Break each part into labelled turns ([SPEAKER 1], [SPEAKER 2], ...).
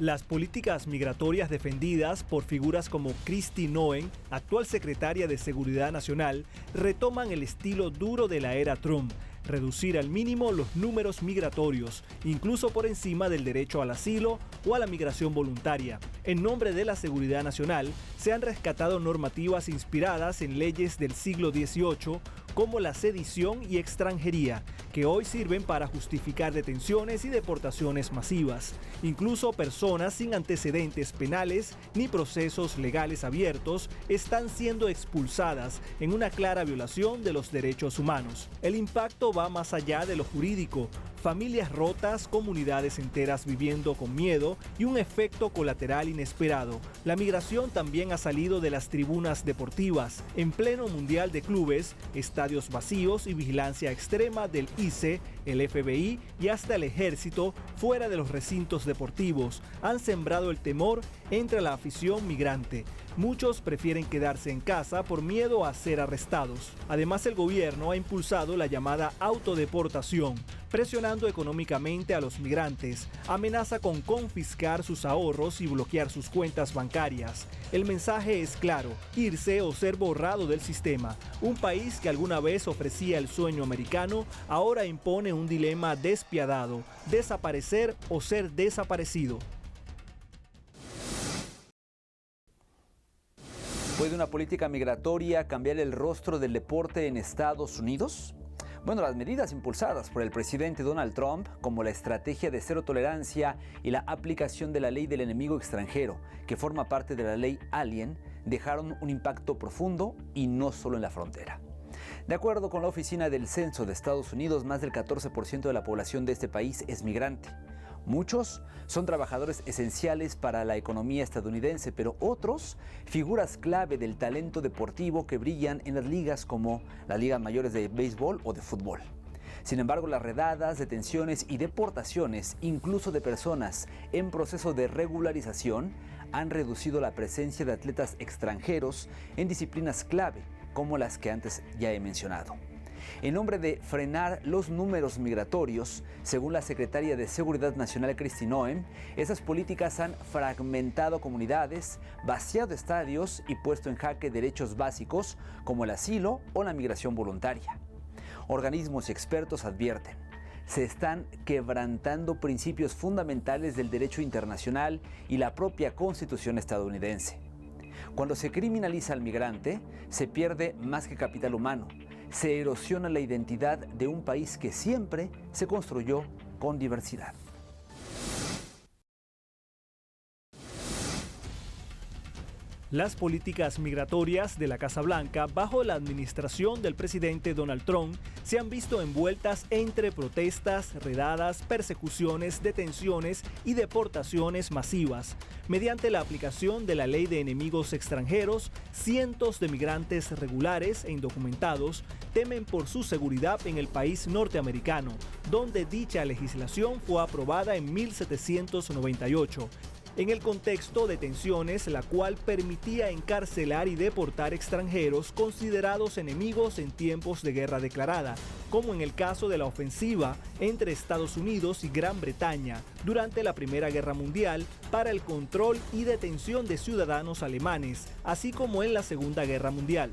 [SPEAKER 1] Las políticas migratorias defendidas por figuras como Kristi Noem, actual secretaria de Seguridad Nacional, retoman el estilo duro de la era Trump: reducir al mínimo los números migratorios, incluso por encima del derecho al asilo o a la migración voluntaria. En nombre de la seguridad nacional, se han rescatado normativas inspiradas en leyes del siglo XVIII, como la sedición y extranjería, que hoy sirven para justificar detenciones y deportaciones masivas. Incluso personas sin antecedentes penales ni procesos legales abiertos están siendo expulsadas en una clara violación de los derechos humanos. El impacto va más allá de lo jurídico: familias rotas, comunidades enteras viviendo con miedo y un efecto colateral inesperado. La migración también ha salido de las tribunas deportivas. En pleno mundial de clubes, estadios vacíos y vigilancia extrema del ICE, el FBI y hasta el ejército fuera de los recintos deportivos han sembrado el temor entre la afición migrante. Muchos prefieren quedarse en casa por miedo a ser arrestados. Además, el gobierno ha impulsado la llamada autodeportación, presionando económicamente a los migrantes. Amenaza con confiscar sus ahorros y bloquear sus cuentas bancarias. El mensaje es claro: irse o ser borrado del sistema. Un país que alguna vez ofrecía el sueño americano, ahora impone un dilema despiadado: desaparecer o ser desaparecido.
[SPEAKER 2] ¿Puede una política migratoria cambiar el rostro del deporte en Estados Unidos? Bueno, las medidas impulsadas por el presidente Donald Trump, como la estrategia de cero tolerancia y la aplicación de la ley del enemigo extranjero, que forma parte de la ley Alien, dejaron un impacto profundo y no solo en la frontera. De acuerdo con la Oficina del Censo de Estados Unidos, más del 14% de la población de este país es migrante. Muchos son trabajadores esenciales para la economía estadounidense, pero otros, figuras clave del talento deportivo que brillan en las ligas como las ligas mayores de béisbol o de fútbol. Sin embargo, las redadas, detenciones y deportaciones, incluso de personas en proceso de regularización, han reducido la presencia de atletas extranjeros en disciplinas clave, como las que antes ya he mencionado. En nombre de frenar los números migratorios, según la secretaria de Seguridad Nacional Kristi Noem, esas políticas han fragmentado comunidades, vaciado estadios y puesto en jaque derechos básicos como el asilo o la migración voluntaria. Organismos y expertos advierten: se están quebrantando principios fundamentales del derecho internacional y la propia Constitución estadounidense. Cuando se criminaliza al migrante, se pierde más que capital humano. Se erosiona la identidad de un país que siempre se construyó con diversidad.
[SPEAKER 1] Las políticas migratorias de la Casa Blanca bajo la administración del presidente Donald Trump se han visto envueltas entre protestas, redadas, persecuciones, detenciones y deportaciones masivas. Mediante la aplicación de la ley de enemigos extranjeros, cientos de migrantes regulares e indocumentados temen por su seguridad en el país norteamericano, donde dicha legislación fue aprobada en 1798. En el contexto de tensiones, la cual permitía encarcelar y deportar extranjeros considerados enemigos en tiempos de guerra declarada, como en el caso de la ofensiva entre Estados Unidos y Gran Bretaña durante la Primera Guerra Mundial para el control y detención de ciudadanos alemanes, así como en la Segunda Guerra Mundial.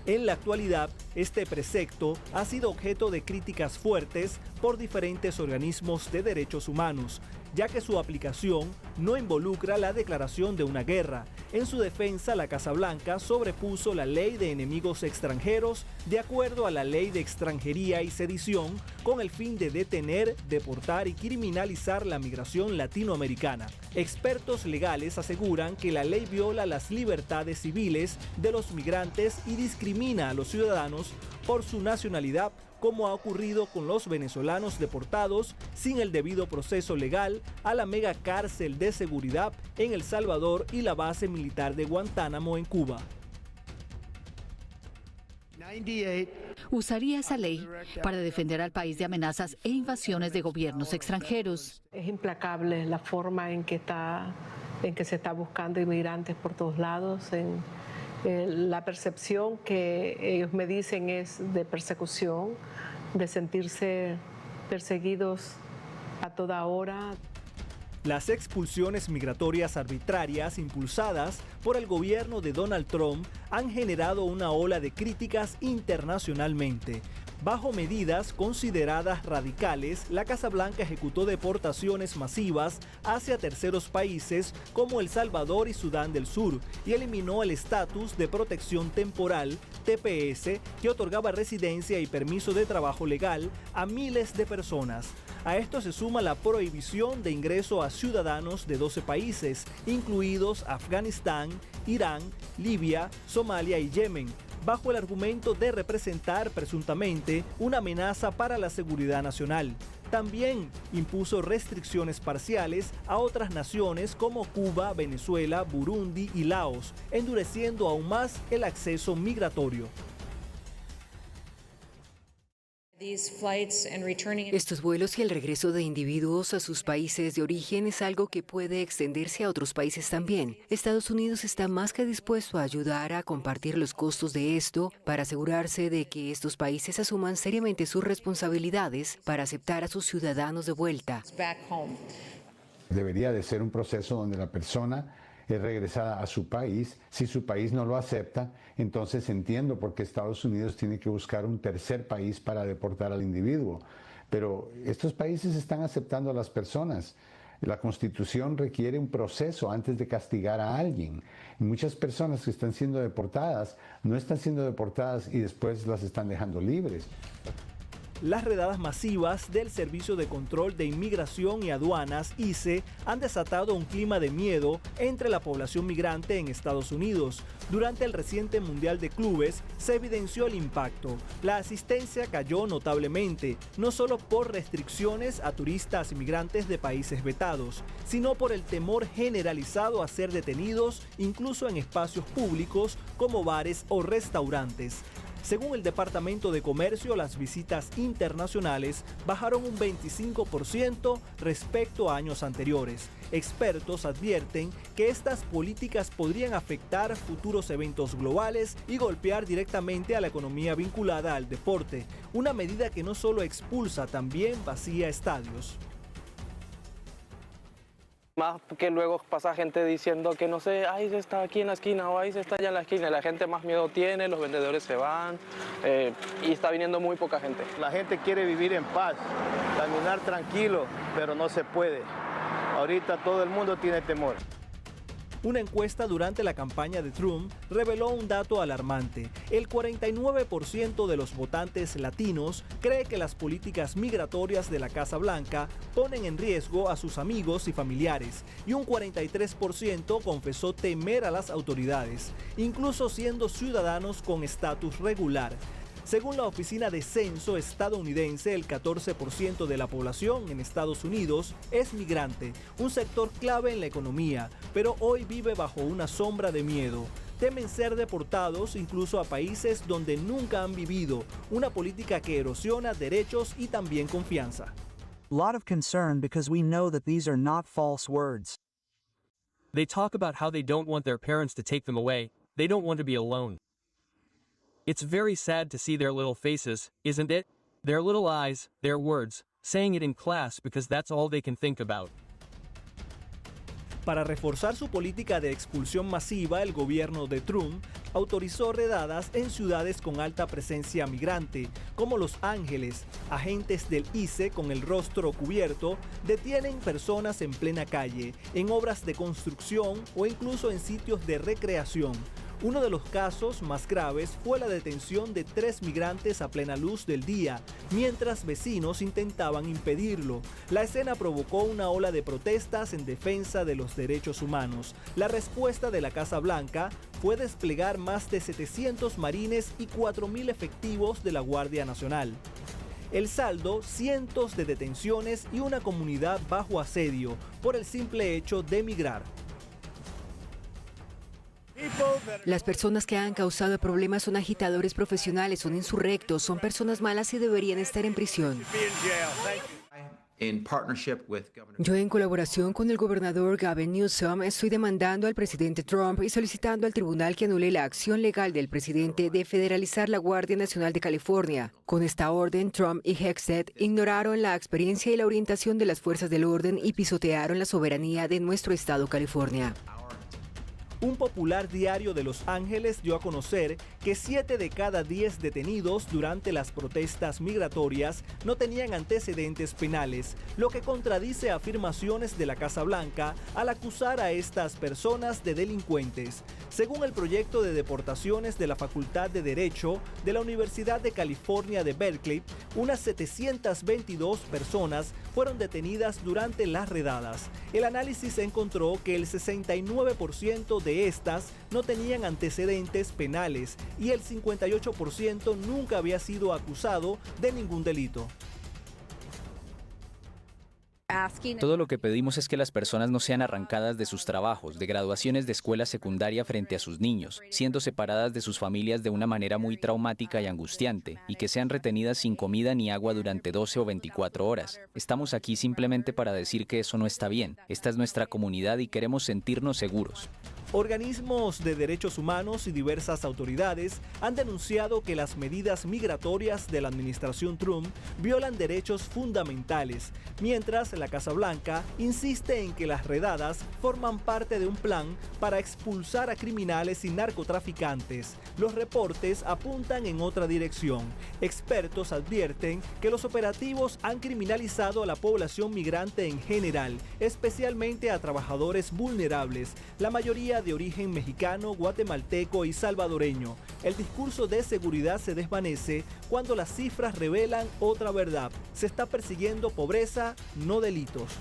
[SPEAKER 1] En la actualidad, este precepto ha sido objeto de críticas fuertes por diferentes organismos de derechos humanos, ya que su aplicación no involucra la declaración de una guerra. En su defensa, la Casa Blanca sobrepuso la ley de enemigos extranjeros de acuerdo a la ley de extranjería y sedición, con el fin de detener, deportar y criminalizar la migración latinoamericana. Expertos legales aseguran que la ley viola las libertades civiles de los migrantes y discrimina a los ciudadanos por su nacionalidad, como ha ocurrido con los venezolanos deportados sin el debido proceso legal a la mega cárcel de seguridad en El Salvador y la base militar de Guantánamo en Cuba.
[SPEAKER 3] Usaría esa ley para defender al país de amenazas e invasiones de gobiernos extranjeros.
[SPEAKER 4] Es implacable la forma en que se está buscando inmigrantes por todos lados. La percepción que ellos me dicen es de persecución, de sentirse perseguidos a toda hora.
[SPEAKER 1] Las expulsiones migratorias arbitrarias impulsadas por el gobierno de Donald Trump han generado una ola de críticas internacionalmente. Bajo medidas consideradas radicales, la Casa Blanca ejecutó deportaciones masivas hacia terceros países como El Salvador y Sudán del Sur y eliminó el estatus de protección temporal, TPS, que otorgaba residencia y permiso de trabajo legal a miles de personas. A esto se suma la prohibición de ingreso a ciudadanos de 12 países, incluidos Afganistán, Irán, Libia, Somalia y Yemen, bajo el argumento de representar presuntamente una amenaza para la seguridad nacional. También impuso restricciones parciales a otras naciones como Cuba, Venezuela, Burundi y Laos, endureciendo aún más el acceso migratorio.
[SPEAKER 5] Estos vuelos y el regreso de individuos a sus países de origen es algo que puede extenderse a otros países también. Estados Unidos está más que dispuesto a ayudar a compartir los costos de esto para asegurarse de que estos países asuman seriamente sus responsabilidades para aceptar a sus ciudadanos de vuelta.
[SPEAKER 6] Debería de ser un proceso donde la persona es regresada a su país. Si su país no lo acepta, entonces entiendo por qué Estados Unidos tiene que buscar un tercer país para deportar al individuo. Pero estos países están aceptando a las personas. La Constitución requiere un proceso antes de castigar a alguien. Y muchas personas que están siendo deportadas no están siendo deportadas y después las están dejando libres.
[SPEAKER 1] Las redadas masivas del Servicio de Control de Inmigración y Aduanas, ICE, han desatado un clima de miedo entre la población migrante en Estados Unidos. Durante el reciente Mundial de Clubes se evidenció el impacto. La asistencia cayó notablemente, no solo por restricciones a turistas y migrantes de países vetados, sino por el temor generalizado a ser detenidos, incluso en espacios públicos como bares o restaurantes. Según el Departamento de Comercio, las visitas internacionales bajaron un 25% respecto a años anteriores. Expertos advierten que estas políticas podrían afectar futuros eventos globales y golpear directamente a la economía vinculada al deporte, una medida que no solo expulsa, también vacía estadios.
[SPEAKER 7] Más que luego pasa gente diciendo que no sé, ahí se está aquí en la esquina o ahí se está allá en la esquina. La gente más miedo tiene, los vendedores se van y está viniendo muy poca gente.
[SPEAKER 8] La gente quiere vivir en paz, caminar tranquilo, pero no se puede. Ahorita todo el mundo tiene temor.
[SPEAKER 1] Una encuesta durante la campaña de Trump reveló un dato alarmante. El 49% de los votantes latinos cree que las políticas migratorias de la Casa Blanca ponen en riesgo a sus amigos y familiares, y un 43% confesó temer a las autoridades, incluso siendo ciudadanos con estatus regular. Según la Oficina de Censo estadounidense, el 14% de la población en Estados Unidos es migrante, un sector clave en la economía, pero hoy vive bajo una sombra de miedo. Temen ser deportados incluso a países donde nunca han vivido, una política que erosiona derechos y también confianza.
[SPEAKER 9] A lot of concern because we know that these are not false words.
[SPEAKER 10] They talk about how they don't want their parents to take them away, they don't want to be alone. It's very sad to see their little faces, isn't it? Their little eyes, their words, saying it in class because that's all they can think about.
[SPEAKER 1] Para reforzar su política de expulsión masiva, el gobierno de Trump autorizó redadas en ciudades con alta presencia migrante, como Los Ángeles. Agentes del ICE con el rostro cubierto detienen personas en plena calle, en obras de construcción o incluso en sitios de recreación. Uno de los casos más graves fue la detención de 3 migrantes a plena luz del día, mientras vecinos intentaban impedirlo. La escena provocó una ola de protestas en defensa de los derechos humanos. La respuesta de la Casa Blanca fue desplegar más de 700 marines y 4.000 efectivos de la Guardia Nacional. El saldo, cientos de detenciones y una comunidad bajo asedio por el simple hecho de migrar.
[SPEAKER 5] Las personas que han causado problemas son agitadores profesionales, son insurrectos, son personas malas y deberían estar en prisión. Yo, en colaboración con el gobernador Gavin Newsom, estoy demandando al presidente Trump y solicitando al tribunal que anule la acción legal del presidente de federalizar la Guardia Nacional de California. Con esta orden, Trump y Hexet ignoraron la experiencia y la orientación de las fuerzas del orden y pisotearon la soberanía de nuestro estado, California.
[SPEAKER 1] Un popular diario de Los Ángeles dio a conocer que 7 de cada 10 detenidos durante las protestas migratorias no tenían antecedentes penales, lo que contradice afirmaciones de la Casa Blanca al acusar a estas personas de delincuentes. Según el proyecto de deportaciones de la Facultad de Derecho de la Universidad de California de Berkeley, unas 722 personas fueron detenidas durante las redadas. El análisis encontró que el 69% de estas no tenían antecedentes penales y el 58% nunca había sido acusado de ningún delito.
[SPEAKER 11] Todo lo que pedimos es que las personas no sean arrancadas de sus trabajos, de graduaciones de escuela secundaria frente a sus niños, siendo separadas de sus familias de una manera muy traumática y angustiante, y que sean retenidas sin comida ni agua durante 12 o 24 horas. Estamos aquí simplemente para decir que eso no está bien. Esta es nuestra comunidad y queremos sentirnos seguros.
[SPEAKER 1] Organismos de derechos humanos y diversas autoridades han denunciado que las medidas migratorias de la administración Trump violan derechos fundamentales, mientras la Casa Blanca insiste en que las redadas forman parte de un plan para expulsar a criminales y narcotraficantes. Los reportes apuntan en otra dirección. Expertos advierten que los operativos han criminalizado a la población migrante en general, especialmente a trabajadores vulnerables, la mayoría de origen mexicano, guatemalteco y salvadoreño. El discurso de seguridad se desvanece cuando las cifras revelan otra verdad. Se está persiguiendo pobreza, no delitos.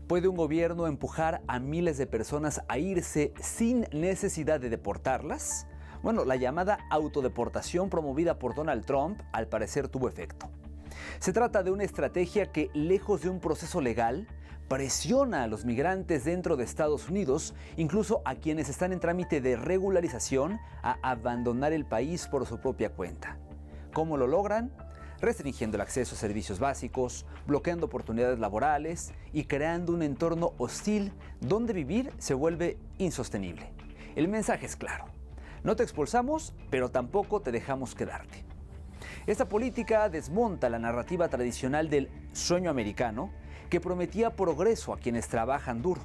[SPEAKER 2] ¿Puede un gobierno empujar a miles de personas a irse sin necesidad de deportarlas? Bueno, la llamada autodeportación promovida por Donald Trump al parecer tuvo efecto. Se trata de una estrategia que, lejos de un proceso legal, presiona a los migrantes dentro de Estados Unidos, incluso a quienes están en trámite de regularización, a abandonar el país por su propia cuenta. ¿Cómo lo logran? Restringiendo el acceso a servicios básicos, bloqueando oportunidades laborales y creando un entorno hostil donde vivir se vuelve insostenible. El mensaje es claro: no te expulsamos, pero tampoco te dejamos quedarte. Esta política desmonta la narrativa tradicional del sueño americano que prometía progreso a quienes trabajan duro.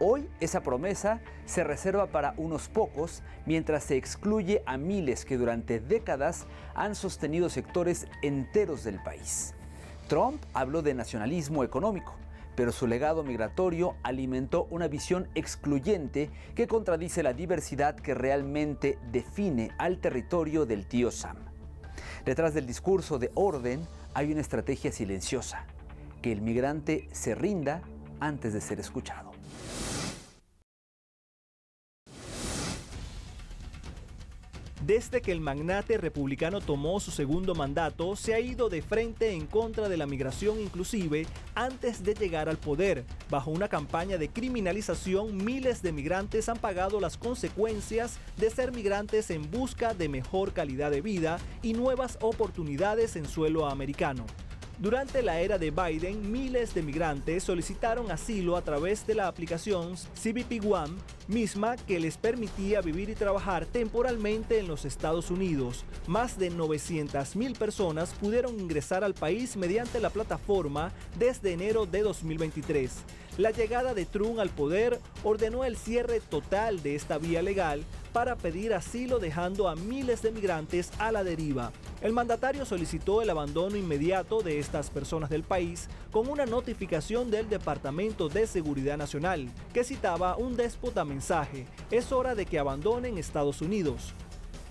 [SPEAKER 2] Hoy esa promesa se reserva para unos pocos, mientras se excluye a miles que durante décadas han sostenido sectores enteros del país. Trump habló de nacionalismo económico, pero su legado migratorio alimentó una visión excluyente que contradice la diversidad que realmente define al territorio del tío Sam. Detrás del discurso de orden hay una estrategia silenciosa: que el migrante se rinda antes de ser escuchado.
[SPEAKER 1] Desde que el magnate republicano tomó su segundo mandato, se ha ido de frente en contra de la migración inclusive antes de llegar al poder. Bajo una campaña de criminalización, miles de migrantes han pagado las consecuencias de ser migrantes en busca de mejor calidad de vida y nuevas oportunidades en suelo americano. Durante la era de Biden, miles de migrantes solicitaron asilo a través de la aplicación CBP One, misma que les permitía vivir y trabajar temporalmente en los Estados Unidos. Más de 900,000 personas pudieron ingresar al país mediante la plataforma desde enero de 2023. La llegada de Trump al poder ordenó el cierre total de esta vía legal para pedir asilo, dejando a miles de migrantes a la deriva. El mandatario solicitó el abandono inmediato de estas personas del país con una notificación del Departamento de Seguridad Nacional que citaba un déspota mensaje: es hora de que abandonen Estados Unidos.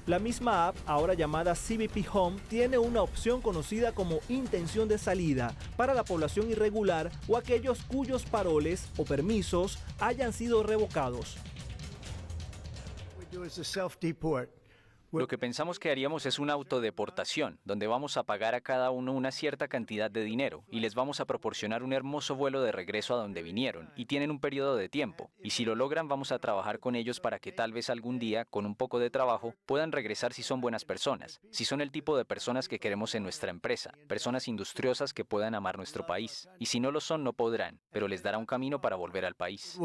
[SPEAKER 1] La misma app, ahora llamada CBP Home, tiene una opción conocida como intención de salida para la población irregular o aquellos cuyos paroles o permisos hayan sido revocados.
[SPEAKER 11] Lo que pensamos que haríamos es una autodeportación, donde vamos a pagar a cada uno una cierta cantidad de dinero y les vamos a proporcionar un hermoso vuelo de regreso a donde vinieron y tienen un periodo de tiempo. Y si lo logran, vamos a trabajar con ellos para que tal vez algún día, con un poco de trabajo, puedan regresar si son buenas personas, si son el tipo de personas que queremos en nuestra empresa, personas industriosas que puedan amar nuestro país. Y si no lo son, no podrán, pero les dará un camino para volver al país.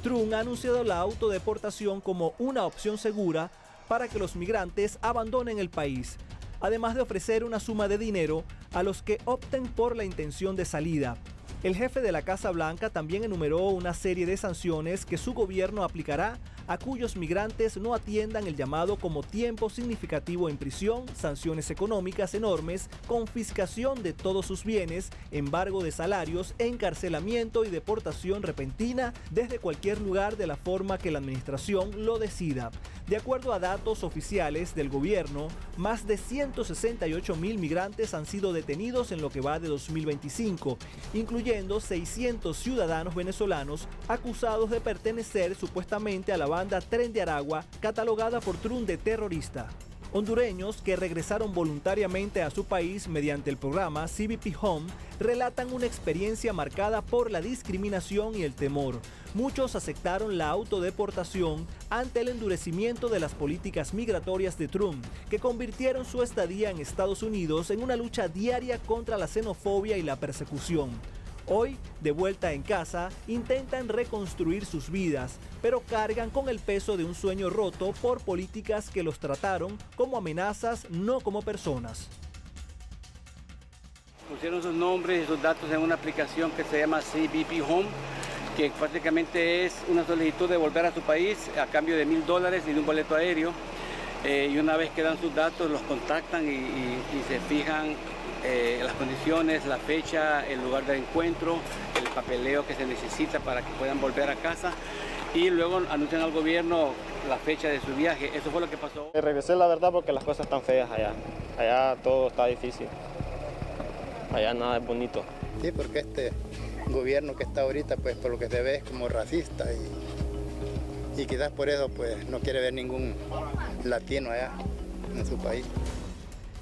[SPEAKER 1] Trump ha anunciado la autodeportación como una opción segura para que los migrantes abandonen el país, además de ofrecer una suma de dinero a los que opten por la intención de salida. El jefe de la Casa Blanca también enumeró una serie de sanciones que su gobierno aplicará a cuyos migrantes no atiendan el llamado como tiempo significativo en prisión, sanciones económicas enormes, confiscación de todos sus bienes, embargo de salarios, encarcelamiento y deportación repentina desde cualquier lugar de la forma que la administración lo decida. De acuerdo a datos oficiales del gobierno, más de 168,000 migrantes han sido detenidos en lo que va de 2025, incluyendo 600 ciudadanos venezolanos acusados de pertenecer supuestamente a la banda Tren de Aragua, catalogada por Trump de terrorista. Hondureños que regresaron voluntariamente a su país mediante el programa CBP Home relatan una experiencia marcada por la discriminación y el temor. Muchos aceptaron la autodeportación ante el endurecimiento de las políticas migratorias de Trump, que convirtieron su estadía en Estados Unidos en una lucha diaria contra la xenofobia y la persecución. Hoy, de vuelta en casa, intentan reconstruir sus vidas, pero cargan con el peso de un sueño roto por políticas que los trataron como amenazas, no como personas.
[SPEAKER 12] Pusieron sus nombres y sus datos en una aplicación que se llama CBP Home, que prácticamente es una solicitud de volver a su país a cambio de $1,000 y de un boleto aéreo. Y una vez que dan sus datos, los contactan y se fijan las condiciones, la fecha, el lugar de encuentro, el papeleo que se necesita para que puedan volver a casa y luego anuncian al gobierno la fecha de su viaje. Eso fue lo que pasó.
[SPEAKER 8] Regresé, la verdad, porque las cosas están feas allá. Allá todo está difícil. Allá nada es bonito.
[SPEAKER 13] Sí, porque este gobierno que está ahorita, pues por lo que se ve es como racista y quizás por eso pues no quiere ver ningún latino allá en su país.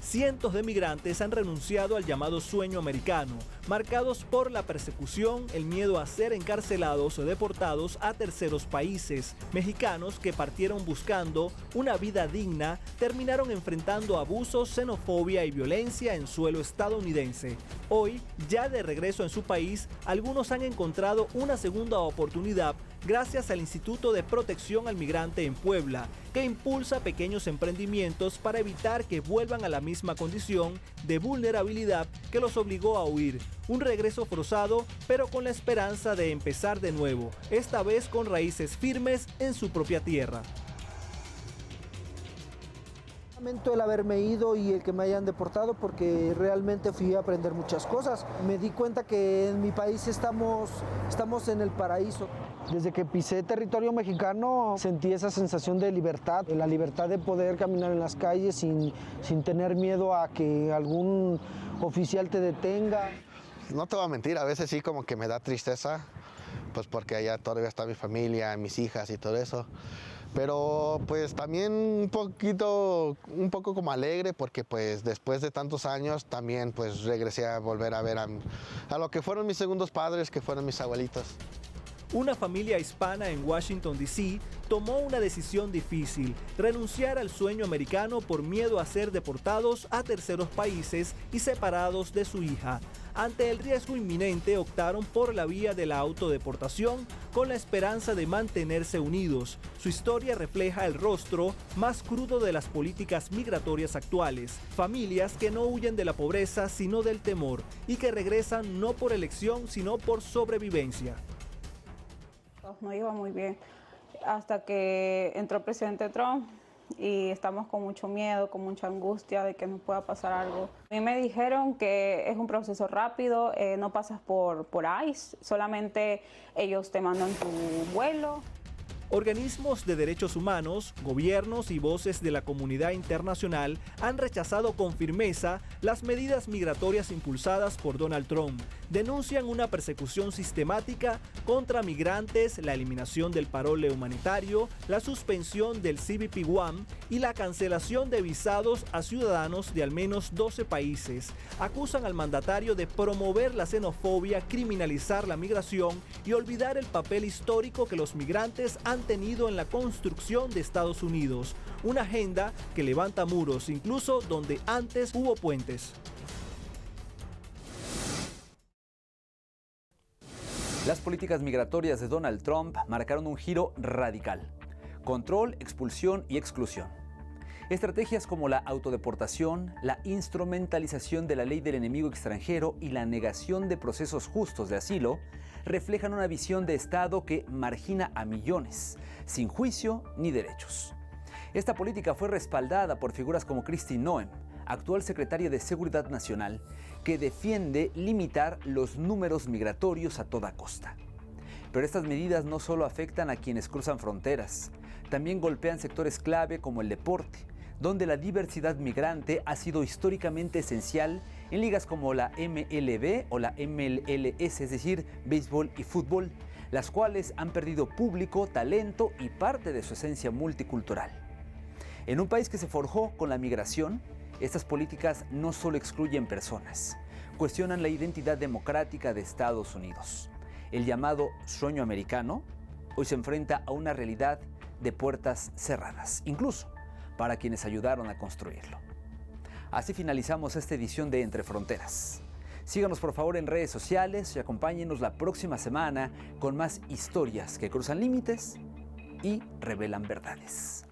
[SPEAKER 1] Cientos de migrantes han renunciado al llamado sueño americano, marcados por la persecución, el miedo a ser encarcelados o deportados a terceros países. Mexicanos que partieron buscando una vida digna terminaron enfrentando abusos, xenofobia y violencia en suelo estadounidense. Hoy, ya de regreso en su país, algunos han encontrado una segunda oportunidad gracias al Instituto de Protección al Migrante en Puebla, que impulsa pequeños emprendimientos para evitar que vuelvan a la misma condición de vulnerabilidad que los obligó a huir. Un regreso forzado, pero con la esperanza de empezar de nuevo, esta vez con raíces firmes en su propia tierra.
[SPEAKER 14] Lamento el haberme ido y el que me hayan deportado porque realmente fui a aprender muchas cosas. Me di cuenta que en mi país estamos en el paraíso. Desde que pisé territorio mexicano sentí esa sensación de libertad, la libertad de poder caminar en las calles sin tener miedo a que algún oficial te detenga.
[SPEAKER 15] No te voy a mentir, a veces sí como que me da tristeza, pues porque allá todavía está mi familia, mis hijas y todo eso. Pero pues también un poco como alegre porque pues después de tantos años también pues regresé a volver a ver a lo que fueron mis segundos padres, que fueron mis abuelitos.
[SPEAKER 1] Una familia hispana en Washington, D.C. tomó una decisión difícil, renunciar al sueño americano por miedo a ser deportados a terceros países y separados de su hija. Ante el riesgo inminente, optaron por la vía de la autodeportación con la esperanza de mantenerse unidos. Su historia refleja el rostro más crudo de las políticas migratorias actuales. Familias que no huyen de la pobreza, sino del temor, y que regresan no por elección, sino por sobrevivencia.
[SPEAKER 16] No iba muy bien hasta que entró el presidente Trump y estamos con mucho miedo, con mucha angustia de que nos pueda pasar algo. A mí me dijeron que es un proceso rápido, no pasas por ICE, solamente ellos te mandan tu vuelo.
[SPEAKER 1] Organismos de derechos humanos, gobiernos y voces de la comunidad internacional han rechazado con firmeza las medidas migratorias impulsadas por Donald Trump. Denuncian una persecución sistemática contra migrantes, la eliminación del parole humanitario, la suspensión del CBP-1 y la cancelación de visados a ciudadanos de al menos 12 países. Acusan al mandatario de promover la xenofobia, criminalizar la migración y olvidar el papel histórico que los migrantes han tenido en la construcción de Estados Unidos, una agenda que levanta muros incluso donde antes hubo puentes.
[SPEAKER 2] Las políticas migratorias de Donald Trump marcaron un giro radical: control, expulsión y exclusión. Estrategias como la autodeportación, la instrumentalización de la ley del enemigo extranjero y la negación de procesos justos de asilo reflejan una visión de Estado que margina a millones, sin juicio ni derechos. Esta política fue respaldada por figuras como Kristi Noem, actual secretaria de Seguridad Nacional, que defiende limitar los números migratorios a toda costa. Pero estas medidas no solo afectan a quienes cruzan fronteras, también golpean sectores clave como el deporte, donde la diversidad migrante ha sido históricamente esencial en ligas como la MLB o la MLS, es decir, béisbol y fútbol, las cuales han perdido público, talento y parte de su esencia multicultural. En un país que se forjó con la migración, estas políticas no solo excluyen personas, cuestionan la identidad democrática de Estados Unidos. El llamado sueño americano hoy se enfrenta a una realidad de puertas cerradas, incluso para quienes ayudaron a construirlo. Así finalizamos esta edición de Entre Fronteras. Síganos por favor en redes sociales y acompáñenos la próxima semana con más historias que cruzan límites y revelan verdades.